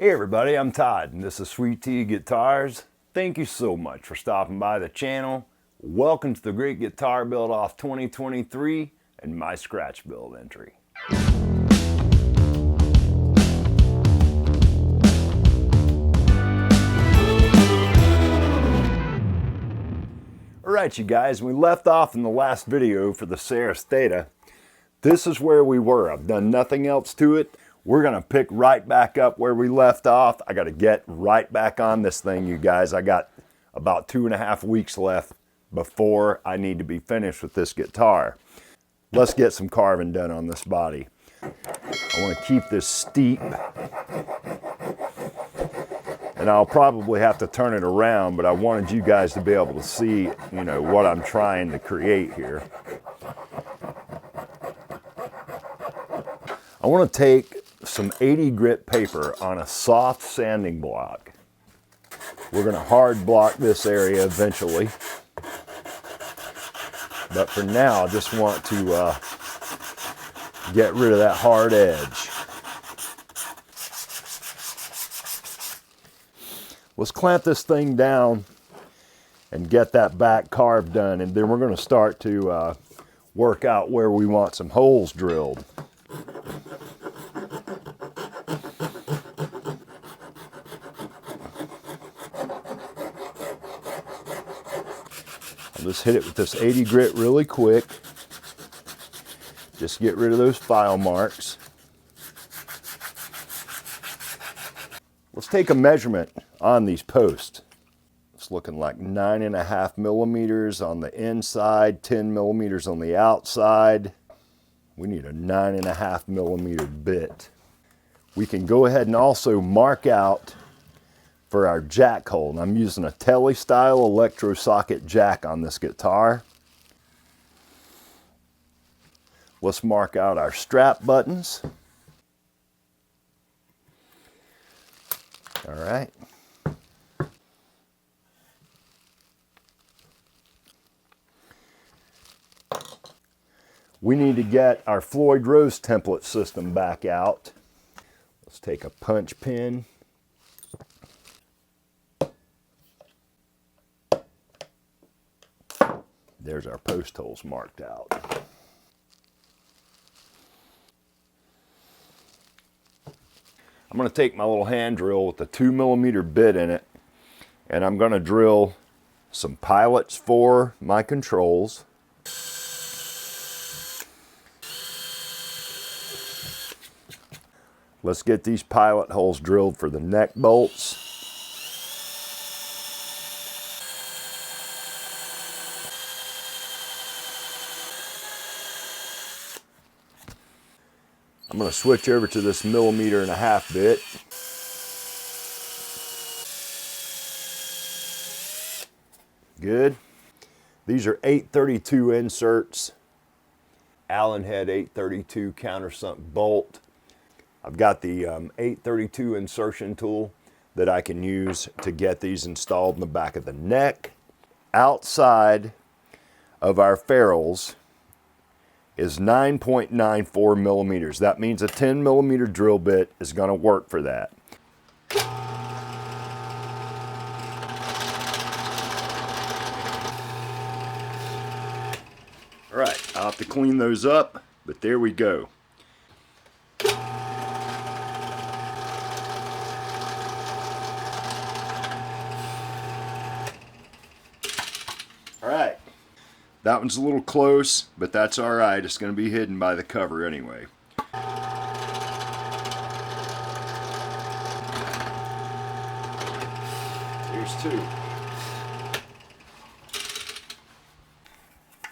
Hey everybody, I'm Todd and this is Sweet Tea Guitars. Thank you so much for stopping by the channel. Welcome to the Great Guitar Build Off 2023 and my scratch build entry. Alright you guys, we left off in the last video for the Ceres Theta. This is where we were. I've done nothing else to it. We're gonna pick right back up where we left off. I gotta get right back on this thing, you guys. I got about 2.5 weeks left before I need to be finished with this guitar. Let's get some carving done on this body. I wanna keep this steep. And I'll probably have to turn it around, but I wanted you guys to be able to see, you know, what I'm trying to create here. I want to take some 80 grit paper on a soft sanding block. We're going to hard block this area eventually. But for now, I just want to get rid of that hard edge. Let's clamp this thing down and get that back carve done, and then we're going to start to work out where we want some holes drilled. I'll just hit it with this 80 grit really quick. Just get rid of those file marks. Let's take a measurement on these posts. It's looking like 9.5 millimeters on the inside, 10 millimeters on the outside. We need a 9.5 millimeter bit. We can go ahead and also mark out for our jack hole. And I'm using a Tele style electro socket jack on this guitar. Let's mark out our strap buttons. All right. We need to get our Floyd Rose template system back out. Let's take a punch pin. There's our post holes marked out. I'm going to take my little hand drill with the 2 millimeter bit in it, and I'm going to drill some pilots for my controls. Let's get these pilot holes drilled for the neck bolts. I'm going to switch over to this 1.5 millimeter bit. Good. These are 832 inserts. Allen head 832 countersunk bolt. I've got the 832 insertion tool that I can use to get these installed in the back of the neck. Outside of our ferrules is 9.94 millimeters. That means a 10 millimeter drill bit is going to work for that. All right, I'll have to clean those up, but there we go. All right. That one's a little close, but that's all right. It's going to be hidden by the cover anyway. Here's 2.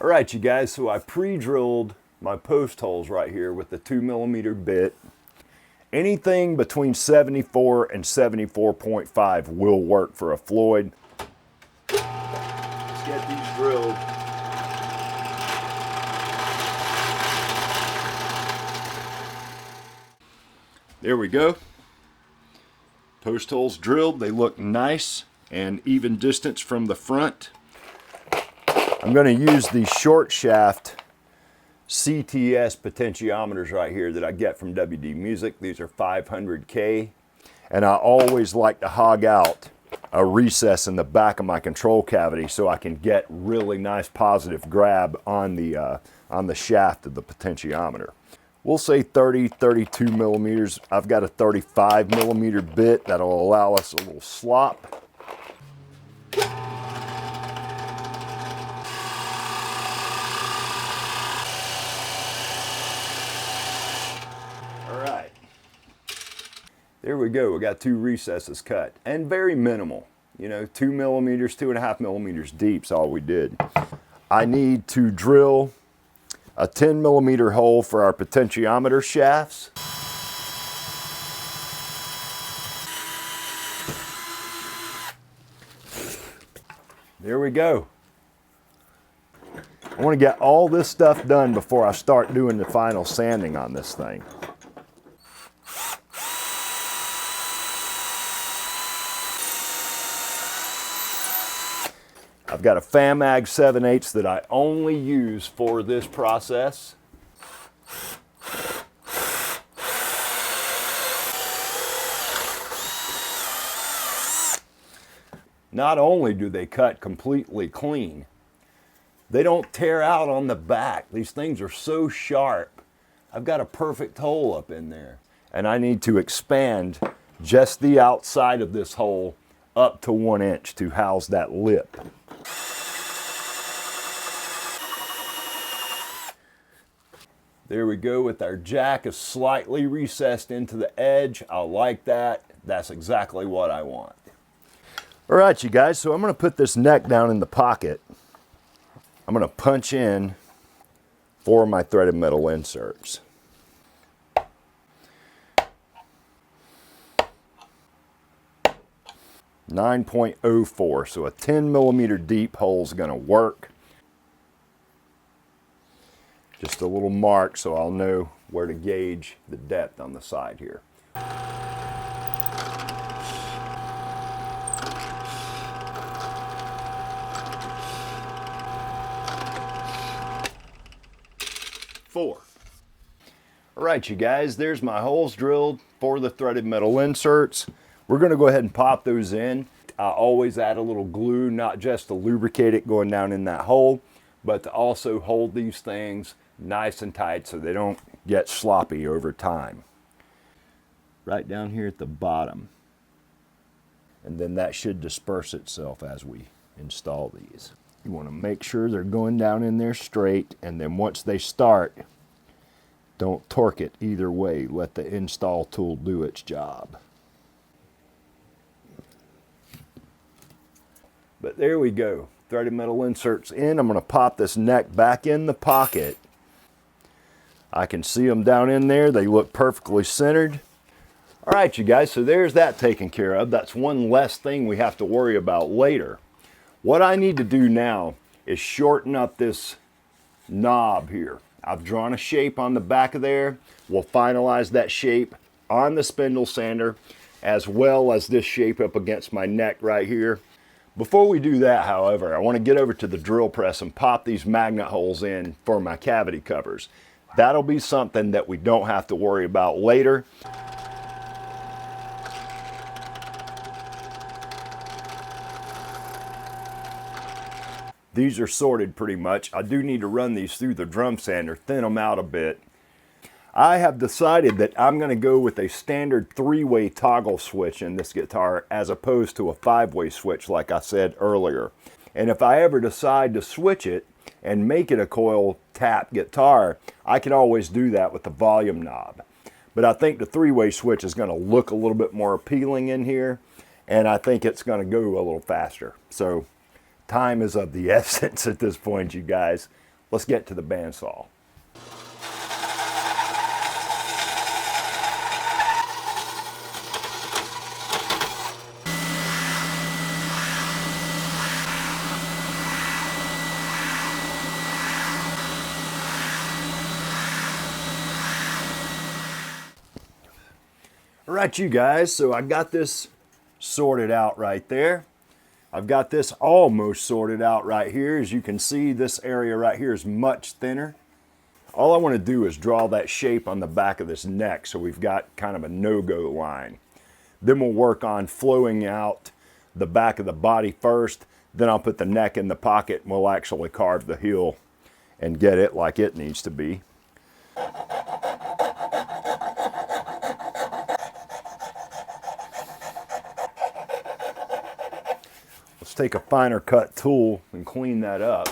All right, you guys, so I pre-drilled my post holes right here with the 2 millimeter bit. Anything between 74 and 74.5 will work for a Floyd. Let's get these drilled. There we go. Post holes drilled. They look nice and even distance from the front. I'm going to use these short shaft CTS potentiometers right here that I get from WD Music. These are 500K. And I always like to hog out a recess in the back of my control cavity so I can get really nice positive grab on the shaft of the potentiometer. We'll say 30, 32 millimeters. I've got a 35 millimeter bit that'll allow us a little slop. All right. There we go. We got 2 recesses cut, and very minimal. You know, 2 millimeters, 2.5 millimeters deep is all we did. I need to drill a 10 millimeter hole for our potentiometer shafts. There we go. I want to get all this stuff done before I start doing the final sanding on this thing. I've got a FAMAG 7/8 that I only use for this process. Not only do they cut completely clean, they don't tear out on the back. These things are so sharp. I've got a perfect hole up in there. And I need to expand just the outside of this hole up to 1 inch to house that lip. There we go with our jack is slightly recessed into the edge. I like that. That's exactly what I want. All right, you guys, so I'm going to put this neck down in the pocket. I'm going to punch in 4 of my threaded metal inserts. .04, so a 10 millimeter deep hole is going to work. Just a little mark so I'll know where to gauge the depth on the side here. All right, you guys, there's my holes drilled for the threaded metal inserts. We're going to go ahead and pop those in. I always add a little glue, not just to lubricate it going down in that hole, but to also hold these things nice and tight so they don't get sloppy over time. Right down here at the bottom. And then that should disperse itself as we install these. You want to make sure they're going down in there straight, and then once they start, don't torque it either way. Let the install tool do its job. But there we go. Threaded metal inserts in. I'm going to pop this neck back in the pocket. I can see them down in there. They look perfectly centered. All right, you guys, so there's that taken care of. That's one less thing we have to worry about later. What I need to do now is shorten up this knob here. I've drawn a shape on the back of there. We'll finalize that shape on the spindle sander, as well as this shape up against my neck right here. Before we do that, however, I want to get over to the drill press and pop these magnet holes in for my cavity covers. That'll be something that we don't have to worry about later. These are sorted pretty much. I do need to run these through the drum sander, thin them out a bit. I have decided that I'm going to go with a standard 3-way toggle switch in this guitar as opposed to a 5-way switch like I said earlier. And if I ever decide to switch it and make it a coil tap guitar, I can always do that with the volume knob. But I think the 3-way switch is going to look a little bit more appealing in here, and I think it's going to go a little faster. So time is of the essence at this point, you guys. Let's get to the bandsaw. All right, you guys, so I got this sorted out right there. I've got this almost sorted out right here. As you can see, this area right here is much thinner. All I want to do is draw that shape on the back of this neck so we've got kind of a no-go line. Then we'll work on flowing out the back of the body first. Then I'll put the neck in the pocket and we'll actually carve the heel and get it like it needs to be. Let's take a finer cut tool and clean that up.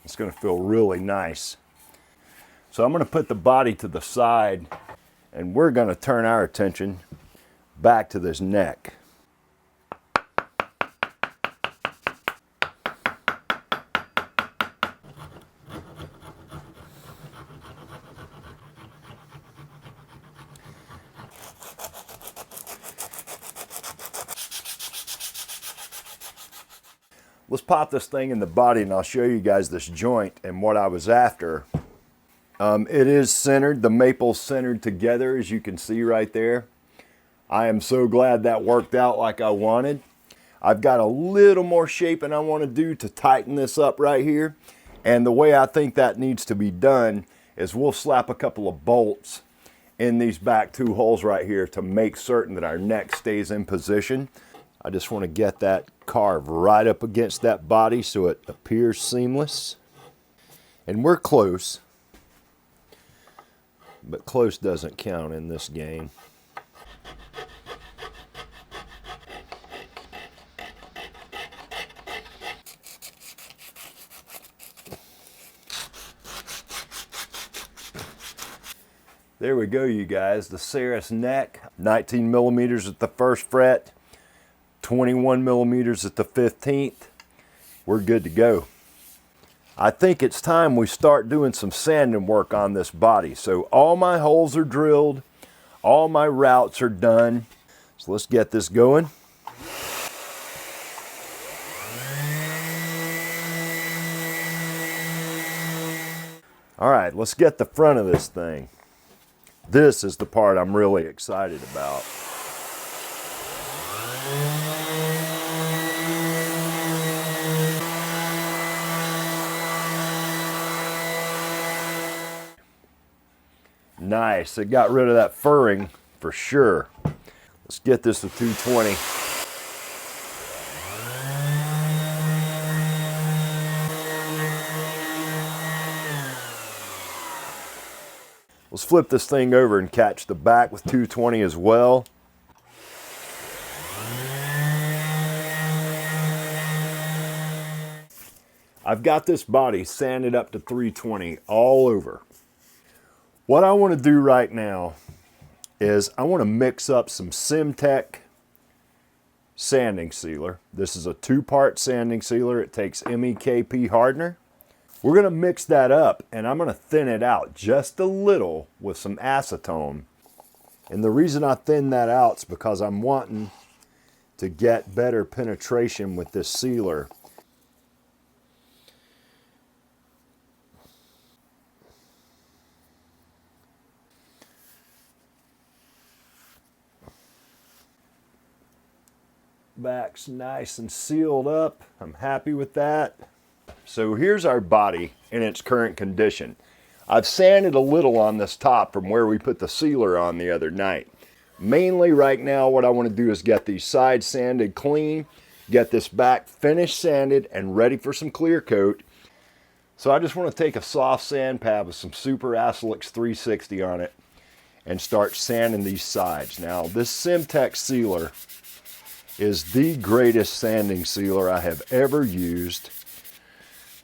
It's going to feel really nice. So I'm going to put the body to the side and we're going to turn our attention back to this neck. Let's pop this thing in the body and I'll show you guys this joint and what I was after. It is centered, the maple's centered together as you can see right there. I am so glad that worked out like I wanted. I've got a little more shaping I want to do to tighten this up right here. And the way I think that needs to be done is we'll slap a couple of bolts in these back two holes right here to make certain that our neck stays in position. I just want to get that carve right up against that body so it appears seamless. And we're close, but close doesn't count in this game. There we go, you guys. The Ceres neck, 19 millimeters at the first fret, 21 millimeters at the 15th. We're good to go. I think it's time we start doing some sanding work on this body. So all my holes are drilled, all my routes are done. So let's get this going. All right, let's get the front of this thing. This is the part I'm really excited about. Nice, it got rid of that furring for sure. Let's get this to 220. Let's flip this thing over and catch the back with 220 as well. I've got this body sanded up to 320 all over. What I want to do right now is I want to mix up some Simtech sanding sealer. This is a 2-part sanding sealer. It takes MEKP hardener. We're going to mix that up and I'm going to thin it out just a little with some acetone. And the reason I thin that out is because I'm wanting to get better penetration with this sealer. Back's nice and sealed up. I'm happy with that. So here's our body in its current condition. I've sanded a little on this top from where we put the sealer on the other night. Mainly right now what I want to do is get these sides sanded clean, get this back finished sanded and ready for some clear coat. So I just want to take a soft sand pad with some Super Acelix 360 on it and start sanding these sides. Now this Simtech sealer is the greatest sanding sealer I have ever used.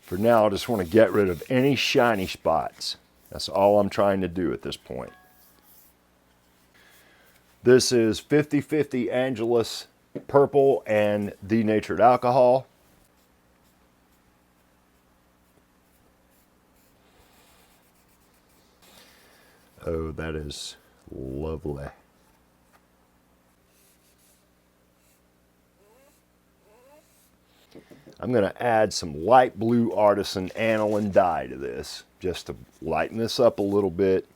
For now, I just want to get rid of any shiny spots. That's all I'm trying to do at this point. This is 50/50 Angelus purple and denatured alcohol. Oh, that is lovely. I'm going to add some light blue artisan aniline dye to this just to lighten this up a little bit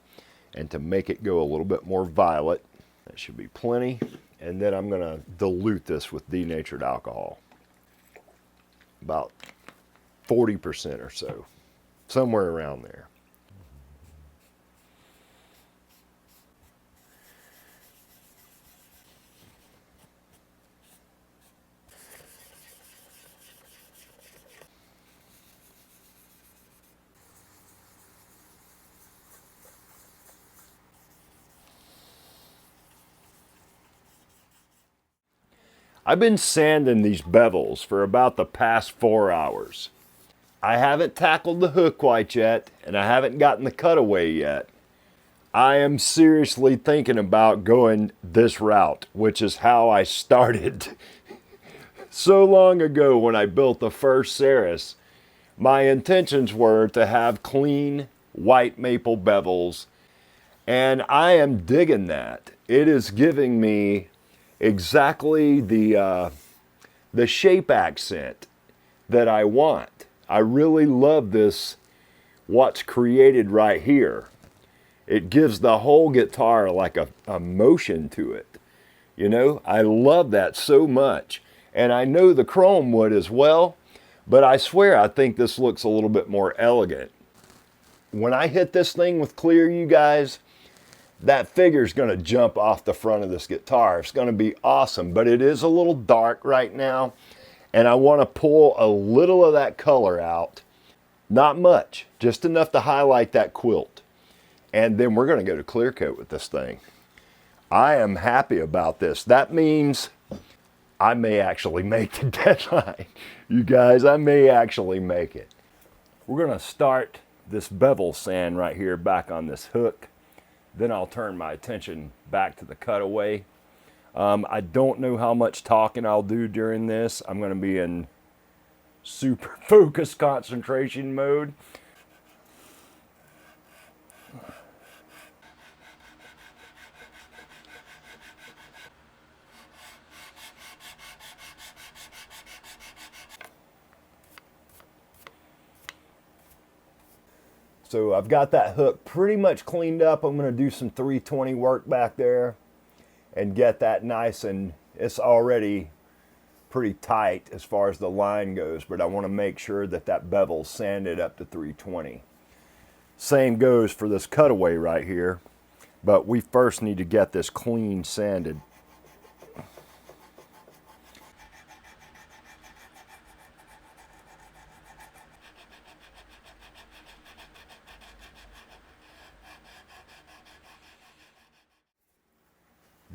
and to make it go a little bit more violet. That should be plenty. And then I'm going to dilute this with denatured alcohol. About 40% or so. somewhere around there. I've been sanding these bevels for about the past 4 hours. I haven't tackled the hook quite yet, and I haven't gotten the cutaway yet. I am seriously thinking about going this route, which is how I started so long ago when I built the first Ceres. My intentions were to have clean white maple bevels, and I am digging that. It is giving me exactly the shape accent that I want. I really love this, what's created right here. It gives the whole guitar like a motion to it. You know, I love that so much. And I know the chrome would as well, but I swear I think this looks a little bit more elegant. When I hit this thing with clear, you guys, that figure is going to jump off the front of this guitar. It's going to be awesome, but it is a little dark right now, and I want to pull a little of that color out. Not much, just enough to highlight that quilt. And then we're going to go to clear coat with this thing. I am happy about this. That means I may actually make the deadline. You guys, I may actually make it. We're going to start this bevel sand right here back on this hook. Then I'll turn my attention back to the cutaway. I don't know how much talking I'll do during this. I'm going to be in super focused concentration mode. So I've got that hook pretty much cleaned up. I'm going to do some 320 work back there and get that nice, and it's already pretty tight as far as the line goes, but I want to make sure that that bevel's sanded up to 320. Same goes for this cutaway right here, but we first need to get this clean sanded.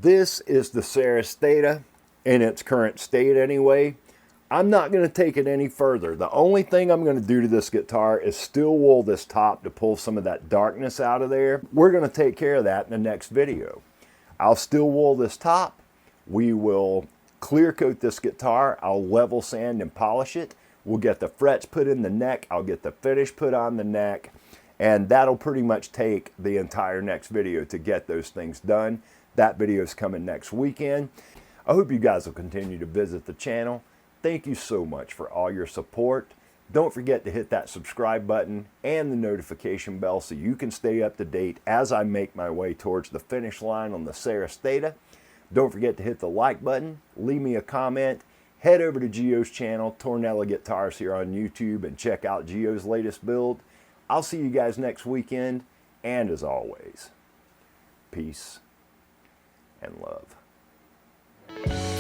This is the Ceres Theta in its current state anyway. I'm not going to take it any further. The only thing I'm going to do to this guitar is steel wool this top to pull some of that darkness out of there. We're going to take care of that in the next video. I'll steel wool this top. We will clear coat this guitar. I'll level sand and polish it. We'll get the frets put in the neck. I'll get the finish put on the neck. And that'll pretty much take the entire next video to get those things done. That video is coming next weekend. I hope you guys will continue to visit the channel. Thank you so much for all your support. Don't forget to hit that subscribe button and the notification bell so you can stay up to date as I make my way towards the finish line on the Ceres Theta. Don't forget to hit the like button, leave me a comment, head over to Gio's channel, Tornella Guitars here on YouTube, and check out Gio's latest build. I'll see you guys next weekend, and as always, peace and love.